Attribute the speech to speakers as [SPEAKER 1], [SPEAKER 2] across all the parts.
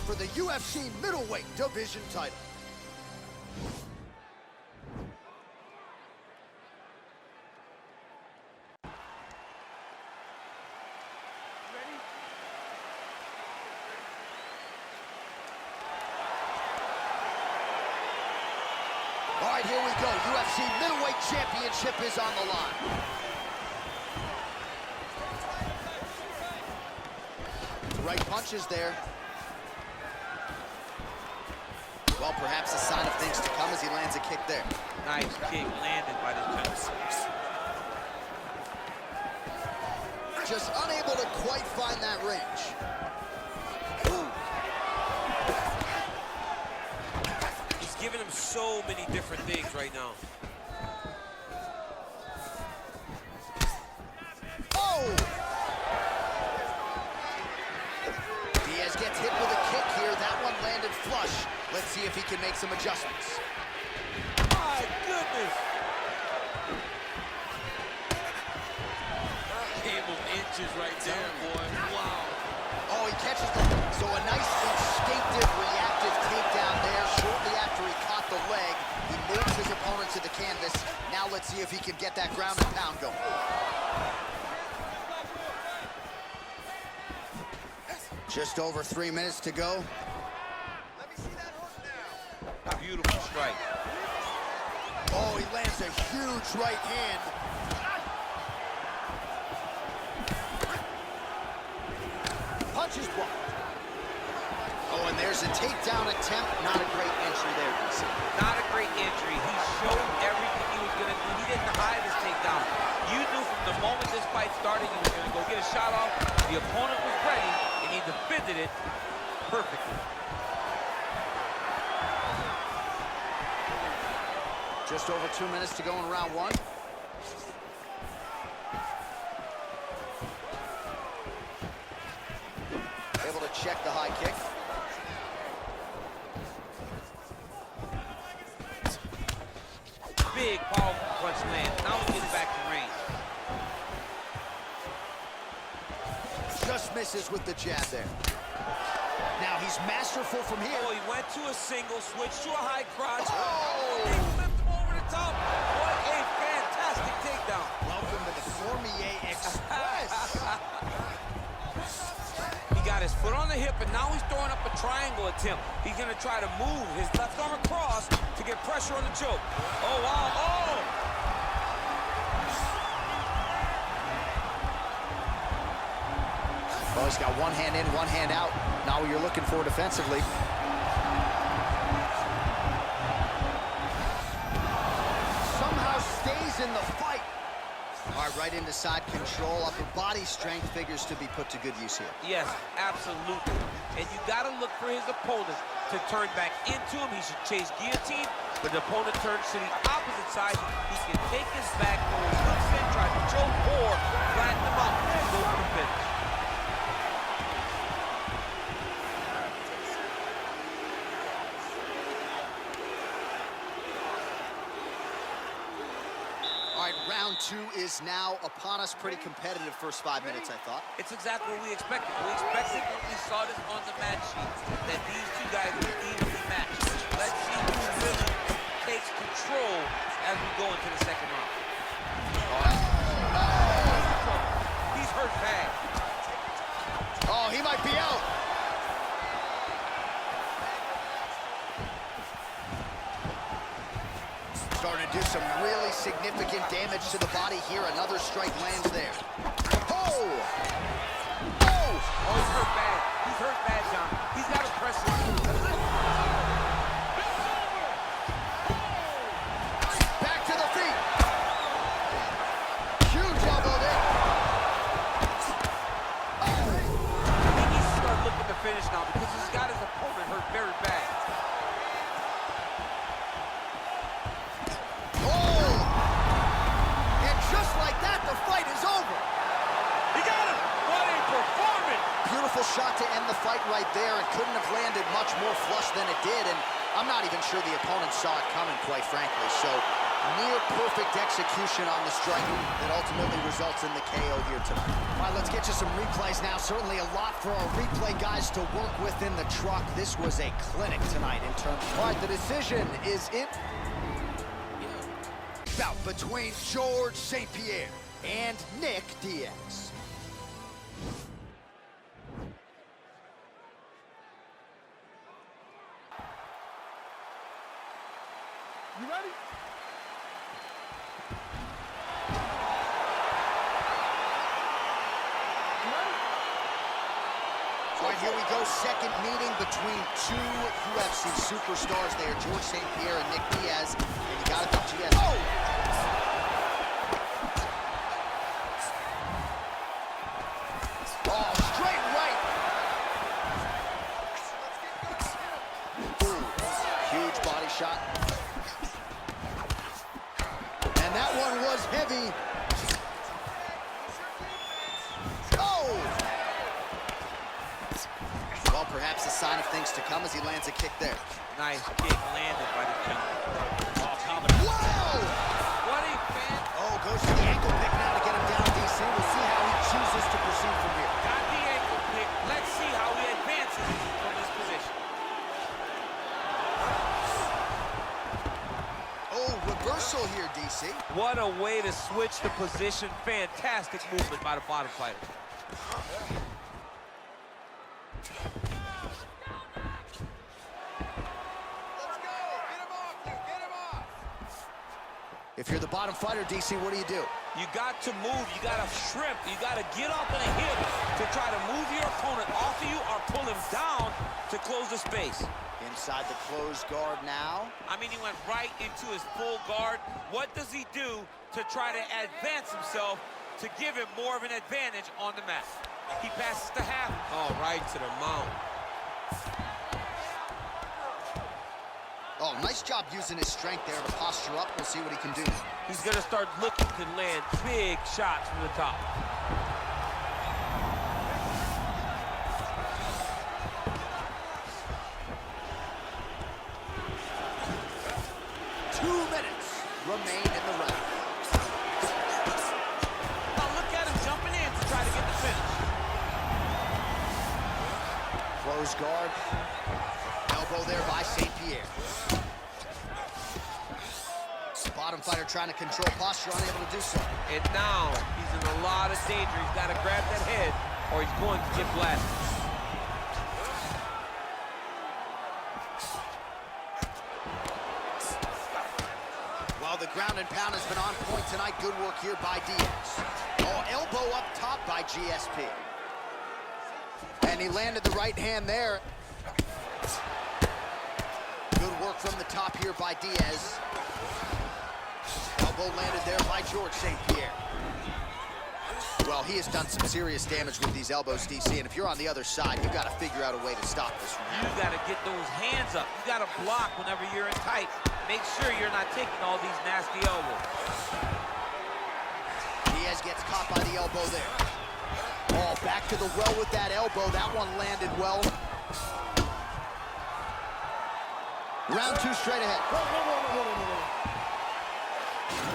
[SPEAKER 1] for the UFC middleweight division title. All right, here we go. UFC middleweight championship is on the line. Right punches there. Well, perhaps a sign of things to come as he lands a kick there.
[SPEAKER 2] Nice kick landed by this gentleman.
[SPEAKER 1] Just unable to quite find that range.
[SPEAKER 2] He's giving him so many different things right now.
[SPEAKER 1] Oh! Diaz gets hit with a kick here. That one landed flush. Let's see if he can make some adjustments.
[SPEAKER 2] My goodness! Gave him inches right there, boy. Wow.
[SPEAKER 1] Oh, he catches the... So a nice instinctive, reactive takedown there. Shortly after he caught the leg, he moves his opponent to the canvas. Now let's see if he can get that ground and pound going. Just over 3 minutes to go.
[SPEAKER 3] Let me see that hook now.
[SPEAKER 2] Beautiful strike.
[SPEAKER 1] Oh, he lands a huge right hand. Punch is blocked. Oh, and there's a takedown attempt. Not a great entry there, DC.
[SPEAKER 2] Not a great entry. He showed everything he was going to do. He didn't hide his takedown. You knew from the moment this fight started he was going to go get a shot off. The opponent was ready, and he defended it perfectly.
[SPEAKER 1] Just over 2 minutes to go in round one. Able to check the high kick.
[SPEAKER 2] Big, powerful punch land. Now he's getting back to range.
[SPEAKER 1] Just misses with the jab there. Now he's masterful from here.
[SPEAKER 2] Oh, he went to a single, switched to a high crotch.
[SPEAKER 1] Oh!
[SPEAKER 2] He flipped him over the top. What a fantastic takedown.
[SPEAKER 1] Welcome to the Cormier Express.
[SPEAKER 2] He got his foot on the hip, and now he's throwing up a triangle attempt. He's going to try to move his left arm across to get pressure on the choke. Oh, wow. Oh!
[SPEAKER 1] Well, he's got one hand in, one hand out. Now what you're looking for defensively. Somehow stays in the fight. All right, right into side control. Upper body strength figures to be put to good use here.
[SPEAKER 2] Yes, absolutely. And you got to look for his opponent to turn back into him. He should chase guillotine, but the opponent turns to the opposite side. He can take his back, throw his hooks in, try to choke, or flatten him out and go for the finish.
[SPEAKER 1] Round two is now upon us. Pretty competitive first 5 minutes, I thought.
[SPEAKER 2] It's exactly what we expected. We expected when we saw this on the match sheet that these two guys would evenly match. Let's see who really takes control as we go into the second round. He's hurt bad.
[SPEAKER 1] Oh, he might be out. Starting to do some really significant damage to the body here. Another strike lands there. Oh! Oh!
[SPEAKER 2] Oh, he's hurt bad. He's hurt bad, John. He's got to press him.
[SPEAKER 1] Back to the feet. Huge elbow there. Oh!
[SPEAKER 2] He needs to start looking to finish now because he's got his opponent hurt very bad.
[SPEAKER 1] Shot to end the fight right there. It couldn't have landed much more flush than it did, and I'm not even sure the opponent saw it coming, quite frankly. So Near perfect execution on the strike that ultimately results in the KO here tonight. All right, let's get you some replays now. Certainly a lot for our replay guys to work with in the truck. This was a clinic tonight in terms. All right, the decision is in. Bout between George St. Pierre and Nick Diaz.
[SPEAKER 3] You ready?
[SPEAKER 1] All right, here we go. Second meeting between two UFC superstars there, George St. Pierre and Nick Diaz. And you got to think Diaz. Oh! Oh, straight right. Ooh, huge body shot. And that one was heavy. Perhaps a sign of things to come as he lands a kick there.
[SPEAKER 2] Nice kick landed by the king.
[SPEAKER 1] Whoa!
[SPEAKER 2] What a fan.
[SPEAKER 1] Oh, goes to the ankle pick now to get him down, DC. We'll see how he chooses to proceed from here.
[SPEAKER 2] Got the ankle pick. Let's see how he advances from this position.
[SPEAKER 1] Oh, reversal here, DC.
[SPEAKER 2] What a way to switch the position. Fantastic movement by the bottom fighter.
[SPEAKER 1] If you're the bottom fighter, DC, what do?
[SPEAKER 2] You got to move. You got to shrimp. You got to get up on a hip to try to move your opponent off of you or pull him down to close the space.
[SPEAKER 1] Inside the closed guard now.
[SPEAKER 2] I mean, he went right into his full guard. What does he do to try to advance himself to give him more of an advantage on the mat? He passes to half. Oh, right to the mount.
[SPEAKER 1] Oh, nice job using his strength there to posture up. We'll see what he can do.
[SPEAKER 2] He's going to start looking to land big shots from the top.
[SPEAKER 1] Remain in the round.
[SPEAKER 2] Now look at him jumping in to try to get the finish.
[SPEAKER 1] Close guard. Elbow there by St. Pierre. Bottom fighter trying to control posture, unable to do so.
[SPEAKER 2] And now he's in a lot of danger. He's got to grab that head or he's going to get blasted.
[SPEAKER 1] Well, the ground and pound has been on point tonight. Good work here by Diaz. Oh, elbow up top by GSP. And he landed the right hand there. Good work from the top here by Diaz. Elbow landed there by George St. Pierre. Well, he has done some serious damage with these elbows, DC, and if you're on the other side, you've got to figure out a way to stop this from happening.
[SPEAKER 2] You got to get those hands up. You got to block whenever you're in tight. Make sure you're not taking all these nasty elbows.
[SPEAKER 1] Diaz gets caught by the elbow there. Oh, back to the well with that elbow. That one landed well. Round two straight ahead.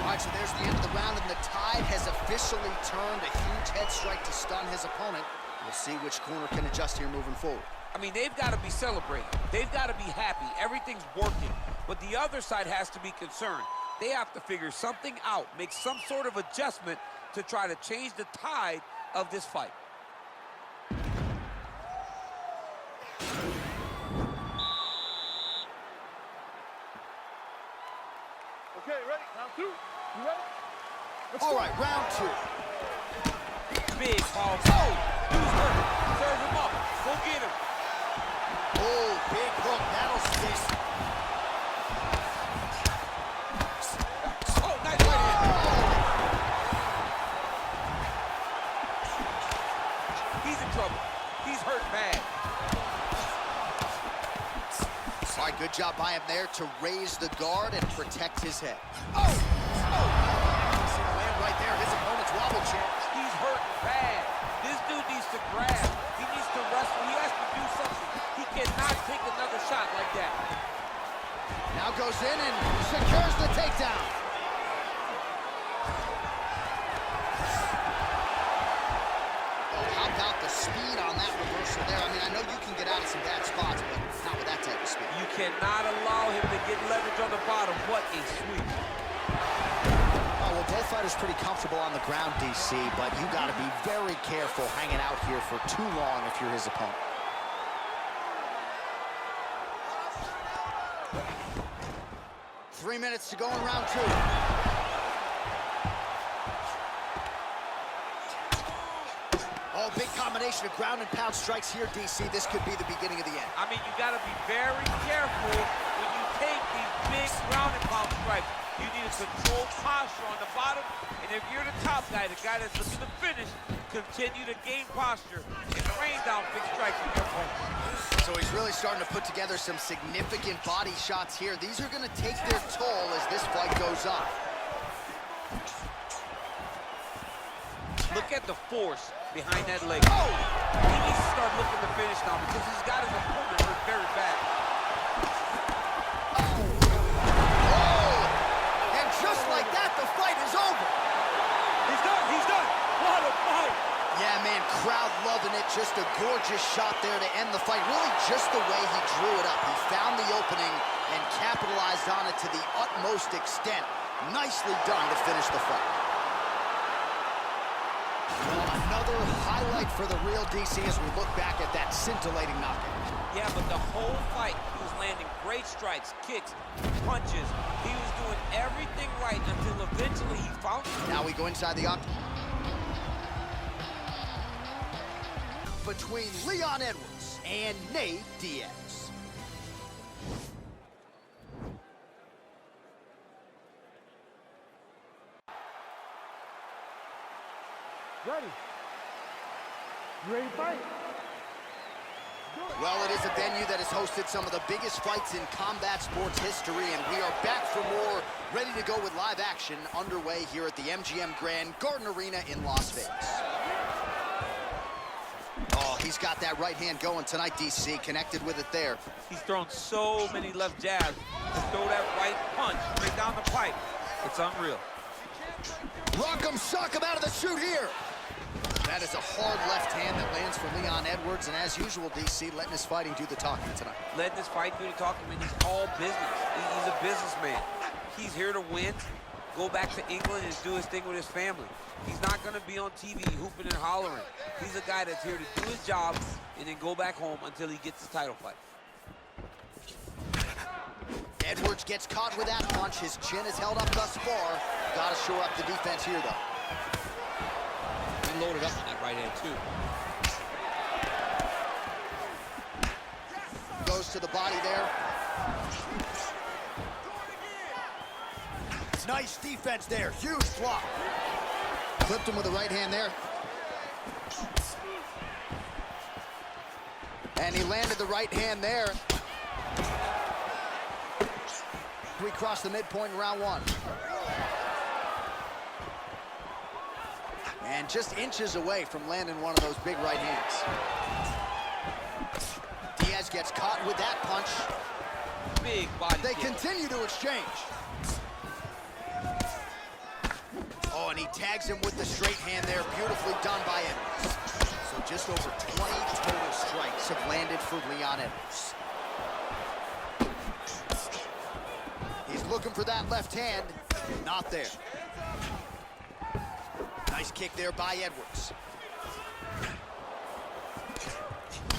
[SPEAKER 1] All right, so there's the end of the round, and the tide has officially turned. A huge head strike to stun his opponent. We'll see which corner can adjust here moving forward.
[SPEAKER 2] I mean, they've got to be celebrating. They've got to be happy. Everything's working. But the other side has to be concerned. They have to figure something out, make some sort of adjustment to try to change the tide of this fight.
[SPEAKER 3] Okay, ready? Round two. You ready?
[SPEAKER 1] All right, round two.
[SPEAKER 2] Big ball. Oh! Dude's hurt. Serve him up. Go get him.
[SPEAKER 1] Oh, big hook. That'll stick.
[SPEAKER 2] Oh, nice right hand. He's in trouble. He's hurt bad.
[SPEAKER 1] All right, good job by him there to raise the guard and protect his head. Oh! Land right there. His opponent's wobble chair.
[SPEAKER 2] He's hurt bad. This dude needs to grab. He needs to wrestle. He has to do something. He cannot take another shot like that.
[SPEAKER 1] Now goes in and secures the takedown. that reversal there. I mean, I know you can get out of some bad spots, but not with that type of speed.
[SPEAKER 2] You cannot allow him to get leverage on the bottom. What a sweep.
[SPEAKER 1] Oh, well, both fighters pretty comfortable on the ground, DC, but you got to be very careful hanging out here for too long if you're his opponent. Three minutes to go in round two. Oh, big combination of ground and pound strikes here, DC. This could be the beginning of the end.
[SPEAKER 2] I mean, you got to be very careful when you take these big ground and pound strikes. You need a controlled posture on the bottom, and if you're the top guy, the guy that's looking to finish, continue to gain posture and rain down big strikes on your opponent.
[SPEAKER 1] So he's really starting to put together some significant body shots here. These are going to take their toll as this fight goes on.
[SPEAKER 2] Look at the force behind that leg. Oh! He needs to start looking to finish now because he's got his opponent hurt very bad.
[SPEAKER 1] Just like that, the fight is over.
[SPEAKER 2] He's done, he's done. What a fight.
[SPEAKER 1] Yeah, man, crowd loving it. Just a gorgeous shot there to end the fight. Really just the way he drew it up. He found the opening and capitalized on it to the utmost extent. Nicely done to finish the fight. Well, another highlight for the real DC as we look back at that scintillating knockout.
[SPEAKER 2] Yeah, but the whole fight, he was landing great strikes, kicks, punches. He was doing everything right until eventually he found it.
[SPEAKER 1] Now we go inside the octagon. Between Leon Edwards and Nate Diaz.
[SPEAKER 3] Ready? You ready to fight?
[SPEAKER 1] Well, it is a venue that has hosted some of the biggest fights in combat sports history, and we are back for more, ready to go with live action underway here at the MGM Grand Garden Arena in Las Vegas. Oh, he's got that right hand going tonight, DC, connected with it there.
[SPEAKER 2] He's thrown so many left jabs to throw that right punch straight down the pipe. It's unreal.
[SPEAKER 1] Rock him, sock him out of the chute here. That is a hard left hand that lands for Leon Edwards, and as usual, DC, letting his fighting do the talking tonight.
[SPEAKER 2] Letting his fight do the talking, man. He's all business. He's a businessman. He's here to win, go back to England and do his thing with his family. He's not going to be on TV hooping and hollering. He's a guy that's here to do his job and then go back home until he gets the title fight.
[SPEAKER 1] Edwards gets caught with that punch. His chin is held up thus far. Got to shore up the defense here, though.
[SPEAKER 2] He loaded up on that right hand, too.
[SPEAKER 1] Goes to the body there. Nice defense there. Huge block. Clipped him with the right hand there. And he landed the right hand there. We crossed the midpoint in round one. And just inches away from landing one of those big right hands. Diaz gets caught with that punch.
[SPEAKER 2] Big body
[SPEAKER 1] They
[SPEAKER 2] kick.
[SPEAKER 1] continue to exchange. Oh, and he tags him with the straight hand there. Beautifully done by Edwards. So just over 20 total strikes have landed for Leon Edwards. He's looking for that left hand. Not there. Nice kick there by Edwards.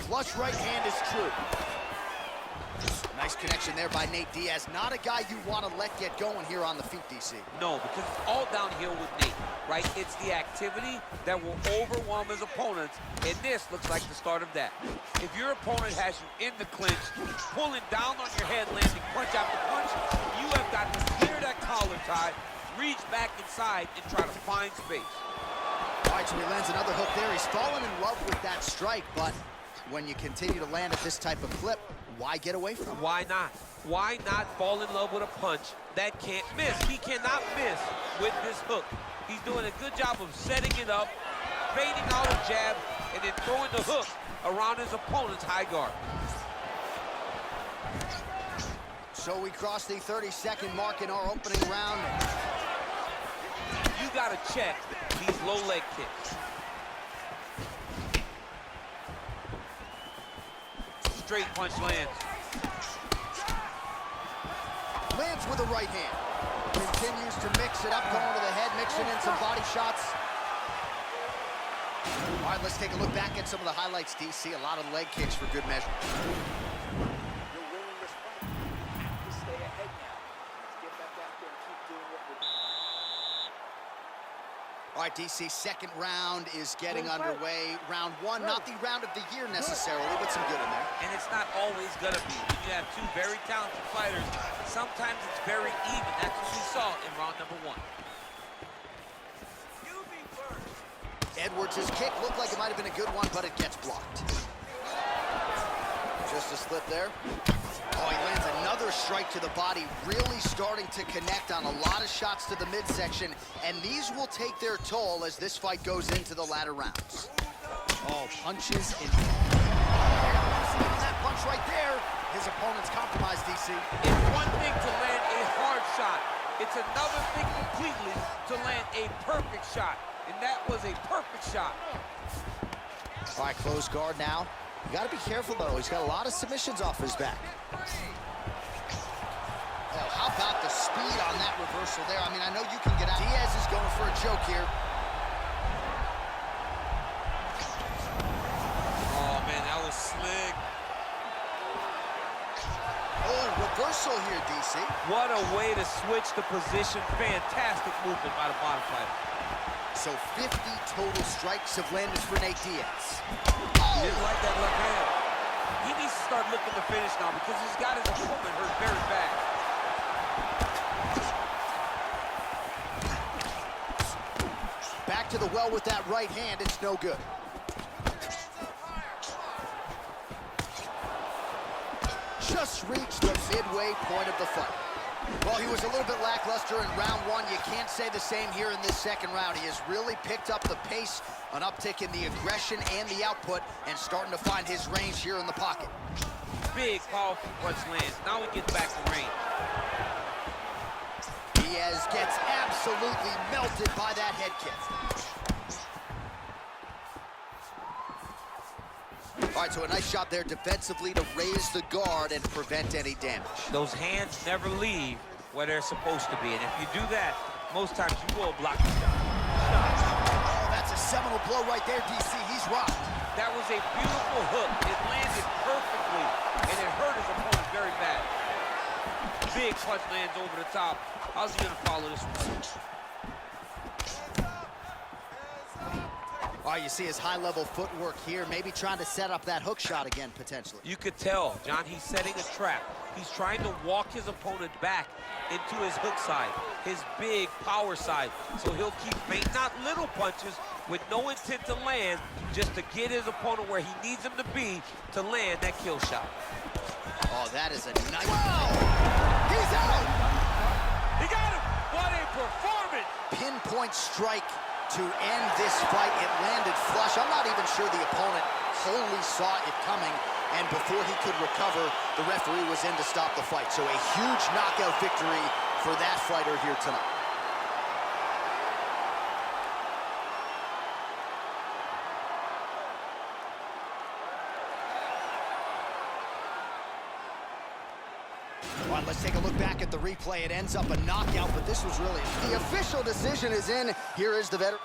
[SPEAKER 1] Flush right hand is true. Nice connection there by Nate Diaz. Not a guy you want to let get going here on the feet, DC.
[SPEAKER 2] No, because it's all downhill with Nate, right? It's the activity that will overwhelm his opponents, and this looks like the start of that. If your opponent has you in the clinch, pulling down on your head, landing punch after punch, you have got to clear that collar tie, reach back inside, and try to find space.
[SPEAKER 1] All right, so he lands another hook there. He's fallen in love with that strike, but when you continue to land at this type of clip, why get away from it?
[SPEAKER 2] Why not? Why not fall in love with a punch that can't miss? He cannot miss with this hook. He's doing a good job of setting it up, fading out a jab, and then throwing the hook around his opponent's high guard.
[SPEAKER 1] So we cross the 30-second mark in our opening round.
[SPEAKER 2] You got to check these low leg kicks. straight punch lands.
[SPEAKER 1] Lands with a right hand. Continues to mix it up, going to the head, mixing in some body shots. All right, let's take a look back at some of the highlights, DC. A lot of leg kicks for good measure.
[SPEAKER 4] You're winning this fight. You stay ahead now. Let's get back out there and keep doing what we're doing.
[SPEAKER 1] All right, DC, second round is getting underway. Round one, not the round of the year necessarily, but some good in there.
[SPEAKER 2] And it's not always gonna be. When you have two very talented fighters, sometimes it's very even. That's what we saw in round number one.
[SPEAKER 1] Edwards' kick looked like it might have been a good one, but it gets blocked. Just a slip there. Oh, he lands another strike to the body, really starting to connect on a lot of shots to the midsection, and these will take their toll as this fight goes into the latter rounds. Oh, punches in. That punch right there, his opponent's compromised, DC.
[SPEAKER 2] It's one thing to land a hard shot. It's another thing completely to land a perfect shot. And that was a perfect shot.
[SPEAKER 1] All right, close guard now. You got to be careful, though. He's got a lot of submissions off his back. Oh, how about the speed on that reversal there? I mean, I know you can get out. Diaz is going for a choke here.
[SPEAKER 2] Oh, man, that was slick.
[SPEAKER 1] Oh, reversal here, DC.
[SPEAKER 2] What a way to switch the position. Fantastic movement by the bottom fighter.
[SPEAKER 1] So 50 total strikes have landed for Nate Diaz.
[SPEAKER 2] He didn't like that left hand. He needs to start looking to finish now because he's got his opponent hurt very bad.
[SPEAKER 1] Back to the well with that right hand. It's no good. Just reached the midway point of the fight. Well, he was a little bit lackluster in round one. You can't say the same here in this second round. He has really picked up the pace, an uptick in the aggression and the output, and starting to find his range here in the pocket.
[SPEAKER 2] Big, powerful punch lands. Now he gets back to range.
[SPEAKER 1] Diaz gets absolutely melted by that head kick. All right, so a nice job there defensively to raise the guard and prevent any damage.
[SPEAKER 2] Those hands never leave where they're supposed to be, and if you do that, most times you will block the shot.
[SPEAKER 1] Oh, that's a seminal blow right there, DC. He's rocked.
[SPEAKER 2] That was a beautiful hook. It landed perfectly, and it hurt his opponent very bad. Big punch lands over the top. How's he gonna follow this one?
[SPEAKER 1] All right, you see his high-level footwork here, maybe trying to set up that hook shot again, potentially.
[SPEAKER 2] You could tell, John, he's setting a trap. He's trying to walk his opponent back into his hook side, his big power side. So he'll keep making not little punches with no intent to land, just to get his opponent where he needs him to be to land that kill shot.
[SPEAKER 1] Oh, that is a nice... Whoa! He's out!
[SPEAKER 2] He got him! What a performance!
[SPEAKER 1] Pinpoint strike to end this fight. It landed flush. I'm not even sure the opponent wholly saw it coming, and before he could recover, the referee was in to stop the fight. So a huge knockout victory for that fighter here tonight. All right, let's take a look back at the replay. It ends up a knockout, but this was really... The official decision is in. Here is the veteran.